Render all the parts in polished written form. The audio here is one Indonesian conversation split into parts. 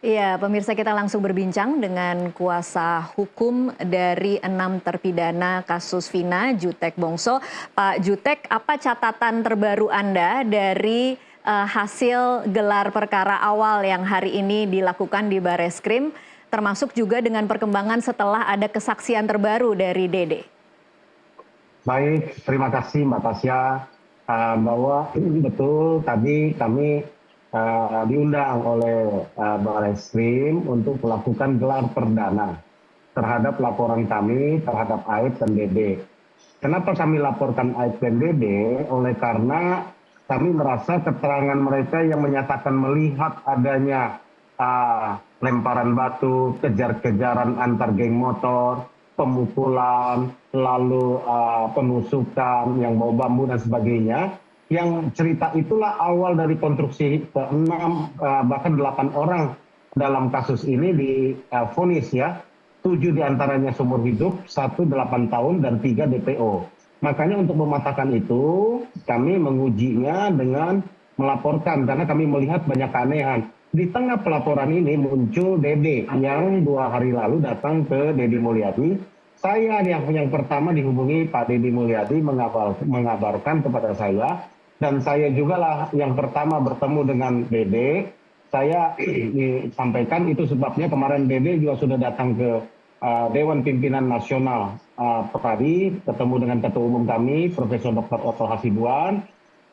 Iya, pemirsa kita langsung berbincang dengan kuasa hukum dari 6 terpidana kasus Vina, Jutek Bongso. Pak Jutek, apa catatan terbaru Anda dari hasil gelar perkara awal yang hari ini dilakukan di Bareskrim, termasuk juga dengan perkembangan setelah ada kesaksian terbaru dari Dede? Baik, terima kasih Mbak Tasya. Bahwa betul tadi kami diundang oleh Bareskrim untuk melakukan gelar perdana terhadap laporan kami terhadap Aib dan Dede. Kenapa kami laporkan Aib dan Dede? Oleh karena kami merasa keterangan mereka yang menyatakan melihat adanya lemparan batu, kejar-kejaran antar geng motor, pemukulan, lalu penusukan yang bawa bambu dan sebagainya. Yang cerita itulah awal dari konstruksi ke-6 bahkan 8 orang dalam kasus ini divonis ya. 7 diantaranya seumur hidup, 1 8 tahun dan 3 DPO. Makanya untuk mematahkan itu kami mengujinya dengan melaporkan karena kami melihat banyak keanehan. Di tengah pelaporan ini muncul Dede yang 2 hari lalu datang ke Deddy Mulyadi. Saya yang pertama dihubungi Pak Deddy Mulyadi mengabarkan kepada saya, dan saya juga lah yang pertama bertemu dengan Dede. Saya disampaikan itu sebabnya kemarin Dede juga sudah datang ke Dewan Pimpinan Nasional tadi, ketemu dengan Ketua Umum kami, Profesor Dr. Otto Hasibuan,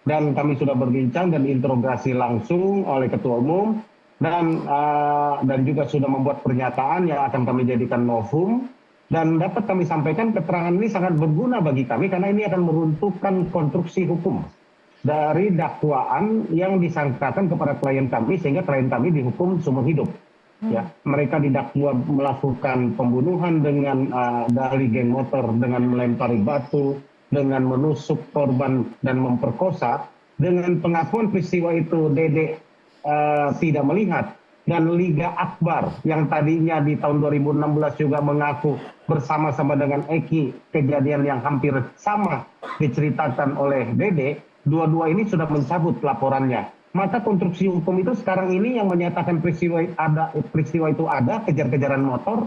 dan kami sudah berbincang dan interogasi langsung oleh Ketua Umum, dan juga sudah membuat pernyataan yang akan kami jadikan novum. Dan dapat kami sampaikan keterangan ini sangat berguna bagi kami karena ini akan meruntuhkan konstruksi hukum dari dakwaan yang disangkakan kepada klien kami sehingga klien kami dihukum seumur hidup. Ya, mereka didakwa melakukan pembunuhan dengan dalih geng motor, dengan melempari batu, dengan menusuk korban dan memperkosa. Dengan pengakuan peristiwa itu Dede tidak melihat, dan Liga Akbar yang tadinya di tahun 2016 juga mengaku bersama-sama dengan Eki kejadian yang hampir sama diceritakan oleh Dede, dua-dua ini sudah mencabut laporannya. Maka konstruksi hukum itu sekarang ini yang menyatakan peristiwa itu ada kejar-kejaran motor,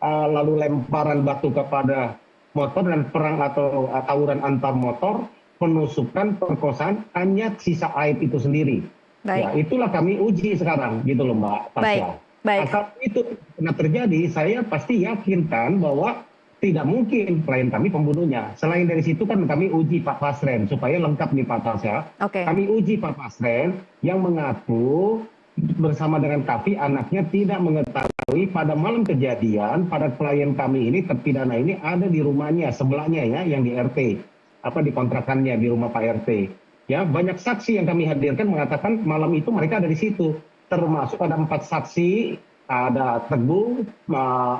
lalu lemparan batu kepada motor dan perang atau tawuran antar motor, penusukan, perkosaan, hanya sisa Aib itu sendiri. Baik. Ya, itulah kami uji sekarang, gitu loh Mbak Tasya. Baik. Kalau itu pernah terjadi, saya pasti yakinkan bahwa tidak mungkin klien kami pembunuhnya. Selain dari situ kan kami uji Pak Pasren, supaya lengkap nih Pak Tasya. Kami uji Pak Pasren yang mengaku bersama dengan Kavi anaknya tidak mengetahui pada malam kejadian pada klien kami ini, terpidana ini ada di rumahnya sebelahnya ya, yang di RT, di kontrakannya di rumah Pak RT. Ya, banyak saksi yang kami hadirkan mengatakan malam itu mereka ada di situ. Termasuk ada 4 saksi, ada Teguh,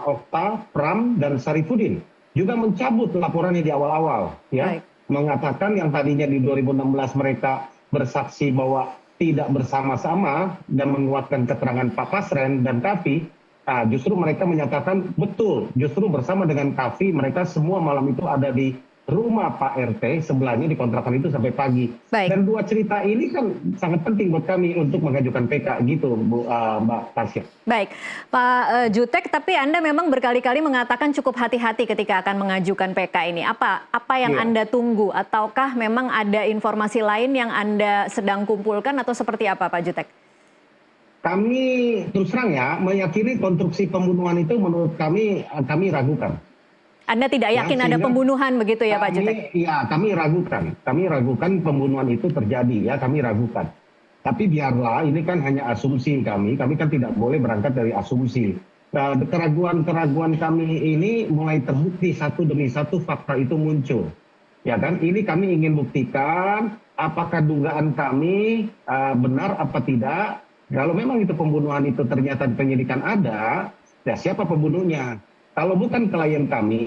Okta, Pram, dan Sarifudin. Juga mencabut laporannya di awal-awal. Ya, mengatakan yang tadinya di 2016 mereka bersaksi bahwa tidak bersama-sama dan menguatkan keterangan Pak Pasren dan Kavi, justru mereka menyatakan betul, justru bersama dengan Kavi mereka semua malam itu ada di rumah Pak RT sebelahnya di kontrakan itu sampai pagi. Dan 2 cerita ini kan sangat penting buat kami untuk mengajukan PK gitu Mbak Tasya. Baik, Pak Jutek, tapi Anda memang berkali-kali mengatakan cukup hati-hati ketika akan mengajukan PK ini. Apa yang Anda tunggu, ataukah memang ada informasi lain yang Anda sedang kumpulkan atau seperti apa Pak Jutek? Kami terus terang ya meyakini konstruksi pembunuhan itu menurut kami ragukan. Anda tidak yakin ada pembunuhan begitu ya Pak Jutek? Iya, kami ragukan pembunuhan itu terjadi ya, kami ragukan. Tapi biarlah, ini kan hanya asumsi kami kan tidak boleh berangkat dari asumsi. Keraguan-keraguan kami ini mulai terbukti satu demi satu fakta itu muncul. Ya kan, ini kami ingin buktikan apakah dugaan kami benar apa tidak. Kalau memang itu pembunuhan itu ternyata penyidikan ada, ya siapa pembunuhnya? Kalau bukan klien kami,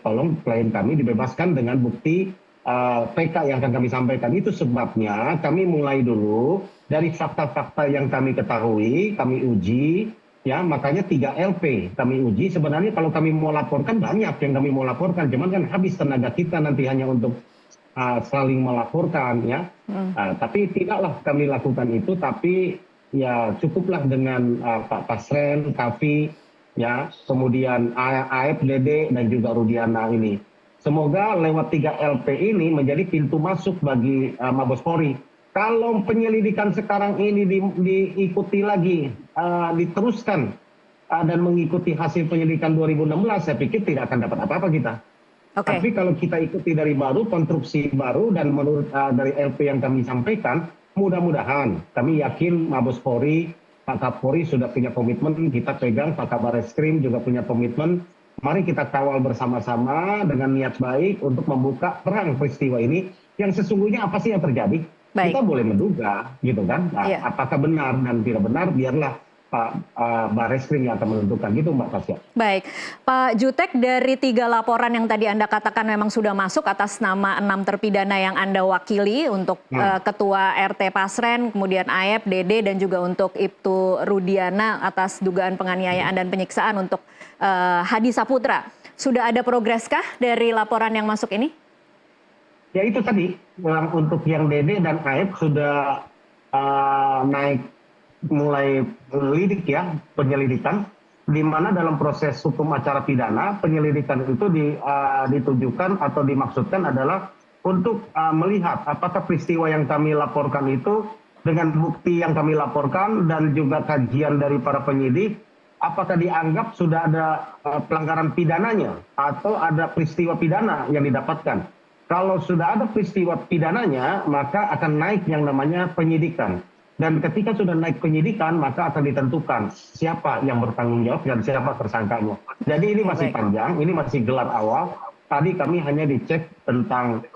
tolong klien kami dibebaskan dengan bukti PK yang akan kami sampaikan. Itu sebabnya kami mulai dulu dari fakta-fakta yang kami ketahui, kami uji, ya makanya 3 LP kami uji. Sebenarnya kalau kami mau laporkan banyak yang kami mau laporkan, cuman kan habis tenaga kita nanti hanya untuk saling melaporkan ya. Tapi tidaklah kami lakukan itu, tapi ya cukuplah dengan Pak Pasren, Kavi, ya, kemudian Aep, Dede, dan juga Rudiana ini. Semoga lewat 3 LP ini menjadi pintu masuk bagi Mabes Polri. Kalau penyelidikan sekarang ini diikuti lagi, diteruskan dan mengikuti hasil penyelidikan 2016, saya pikir tidak akan dapat apa-apa kita. Oke. Tapi kalau kita ikuti dari baru, konstruksi baru, dan menurut dari LP yang kami sampaikan, mudah-mudahan kami yakin Mabes Polri, Pak Kapolri sudah punya komitmen, kita pegang, Pak Kabar Eskrim juga punya komitmen. Mari kita kawal bersama-sama dengan niat baik untuk membuka terang peristiwa ini yang sesungguhnya apa sih yang terjadi. Baik. Kita boleh menduga, gitu kan. Nah, Iya. apakah benar dan tidak benar, biarlah Pak Barreskrim yang akan menentukan, gitu Mbak Tasya. Baik, Pak Jutek, dari 3 laporan yang tadi Anda katakan memang sudah masuk atas nama 6 terpidana yang Anda wakili untuk Ketua RT Pasren, kemudian Aep, Dede, dan juga untuk Ibtu Rudiana atas dugaan penganiayaan dan penyiksaan untuk Hadi Saputra. Sudah ada progreskah dari laporan yang masuk ini? Ya itu tadi, untuk yang Dede dan Aep sudah naik mulai lidik ya, penyelidikan, di mana dalam proses hukum acara pidana, penyelidikan itu ditujukan atau dimaksudkan adalah untuk melihat apakah peristiwa yang kami laporkan itu dengan bukti yang kami laporkan dan juga kajian dari para penyidik, apakah dianggap sudah ada pelanggaran pidananya atau ada peristiwa pidana yang didapatkan. Kalau sudah ada peristiwa pidananya, maka akan naik yang namanya penyidikan. Dan ketika sudah naik penyidikan, maka akan ditentukan siapa yang bertanggung jawab dan siapa tersangkanya. Jadi ini masih panjang, ini masih gelar awal. Tadi kami hanya dicek tentang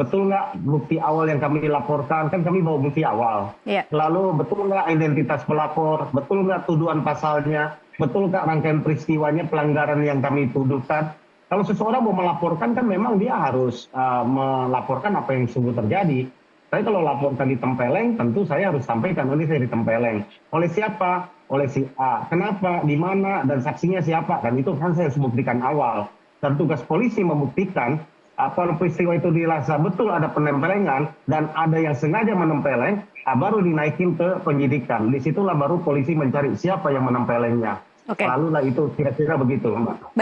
betul nggak bukti awal yang kami laporkan, kan kami bawa bukti awal. Iya. Lalu betul nggak identitas pelapor, betul nggak tuduhan pasalnya, betul nggak rangkaian peristiwanya, pelanggaran yang kami tuduhkan. Kalau seseorang mau melaporkan kan memang dia harus melaporkan apa yang sungguh terjadi. Tapi kalau laporkan ditempeleng, tentu saya harus sampaikan, ini saya ditempeleng. Oleh siapa? Oleh si A. Kenapa? Di mana? Dan saksinya siapa? Dan itu kan saya harus buktikan awal. Dan tugas polisi membuktikan, kalau peristiwa itu dirasa betul ada penempelengan, dan ada yang sengaja menempeleng, baru dinaikin ke penyidikan. Disitulah baru polisi mencari siapa yang menempelengnya. Oke. Lalu lah itu kira-kira begitu, Mbak.